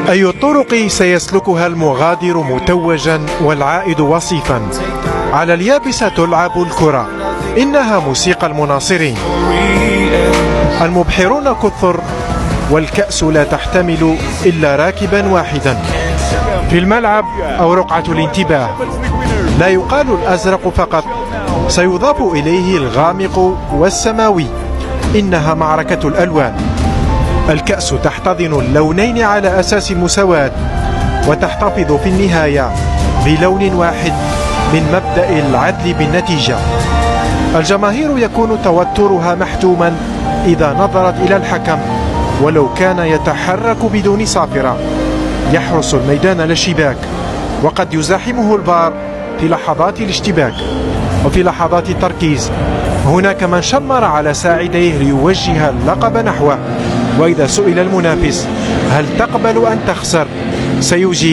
أي الطرق سيسلكها المغادر متوجا والعائد وصيفا؟ على اليابسة تلعب الكرة، إنها موسيقى المناصرين. المبحرون كثر والكأس لا تحتمل إلا راكبا واحدا. في الملعب أو رقعة الانتباه لا يقال الأزرق فقط، سيضاف إليه الغامق والسماوي، إنها معركة الألوان. الكأس تحتضن اللونين على أساس المساواة وتحتفظ في النهاية بلون واحد من مبدأ العدل بالنتيجة. الجماهير يكون توترها محتوما إذا نظرت إلى الحكم ولو كان يتحرك بدون صافرة، يحرس الميدان للشباك، وقد يزاحمه الفار في لحظات الاشتباك وفي لحظات التركيز. هناك من شمر على ساعديه ليوجه اللقب نحوه، وإذا سئل المنافس هل تقبل أن تخسر سيجيب